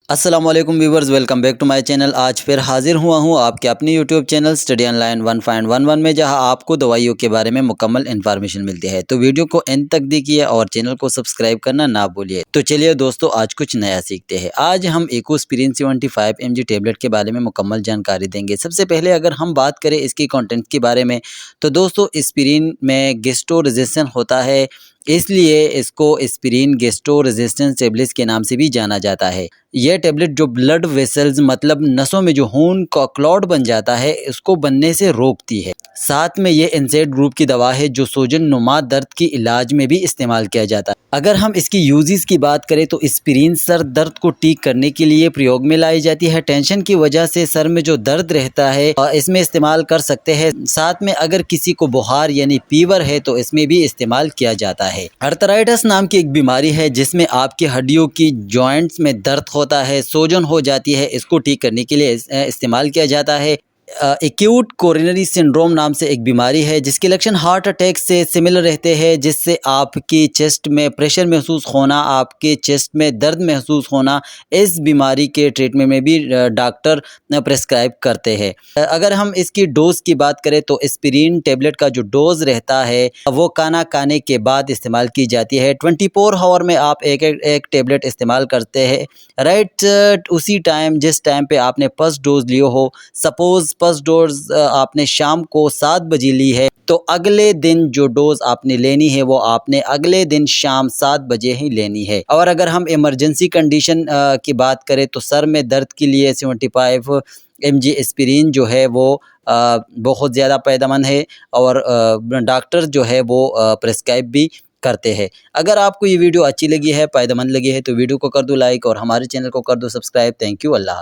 अस्सलाम वालेकुम viewers, welcome back to my channel. आज फिर हाजिर हुआ हूँ आपके अपने यूट्यूब चैनल स्टडी ऑनलाइन 1.11 में, जहां आपको दवाइयों के बारे में मुकम्मल इन्फॉर्मेशन मिलती है। तो वीडियो को एंड तक देखिए और चैनल को सब्सक्राइब करना ना भूलिए। तो चलिए दोस्तों, आज कुछ नया सीखते हैं। आज हम इकोस्पिरिन 75 mg टेबलेट के बारे में मुकम्मल जानकारी देंगे। सबसे पहले अगर हम बात करें इसकी कंटेंट के बारे में, तो दोस्तों एस्पिरिन में गैस्ट्रो रेजिस्टेंस होता है, इसलिए इसको एस्पिरिन गैस्ट्रो रेजिस्टेंस टेबलेट्स के नाम से भी जाना जाता है। यह टेबलेट जो ब्लड वेसल्स मतलब नसों में जो खून का क्लॉट बन जाता है, इसको बनने से रोकती है। साथ में ये एनसेड ग्रुप की दवा है जो सूजन नुमा दर्द के इलाज में भी इस्तेमाल किया जाता है। अगर हम इसकी यूजेस की बात करें तो एस्पिरिन सर दर्द को ठीक करने के लिए प्रयोग में लाई जाती है। टेंशन की वजह से सर में जो दर्द रहता है इसमें इस्तेमाल कर सकते हैं। साथ में अगर किसी को बुखार यानी फीवर है तो इसमें भी इस्तेमाल किया जाता है। आर्थराइटिस नाम की एक बीमारी है जिसमें आपकी हड्डियों की जॉइंट्स में दर्द होता है, सूजन हो जाती है। इसको ठीक करने के लिए इस्तेमाल किया जाता है। एक्यूट कोरोनरी सिंड्रोम नाम से एक बीमारी है जिसके लक्षण हार्ट अटैक से सिमिलर रहते हैं, जिससे आपकी चेस्ट में प्रेशर महसूस होना, आपके चेस्ट में दर्द महसूस होना। इस बीमारी के ट्रीटमेंट में भी डॉक्टर प्रेस्क्राइब करते हैं। अगर हम इसकी डोज की बात करें तो एस्पिरिन टेबलेट का जो डोज रहता है वो खाना खाने के बाद इस्तेमाल की जाती है। 24 आवर में आप एक टेबलेट इस्तेमाल करते हैं, राइट उसी टाइम जिस टाइम पे आपने फर्स्ट डोज लियो हो। सपोज फर्स्ट डोज आपने शाम को 7 बजे ली है, तो अगले दिन जो डोज आपने लेनी है वो आपने अगले दिन शाम 7 बजे ही लेनी है। और अगर हम इमरजेंसी कंडीशन की बात करें तो सर में दर्द के लिए 75 mg एस्पिरिन जो है वो बहुत ज़्यादा फ़ायदेमंद है और डॉक्टर जो है वो प्रेस्क्राइब भी करते हैं। अगर आपको ये वीडियो अच्छी लगी है, फ़ायदेमंद लगी है, तो वीडियो को कर दो लाइक और हमारे चैनल को कर दो सब्सक्राइब। Thank you. अल्लाह।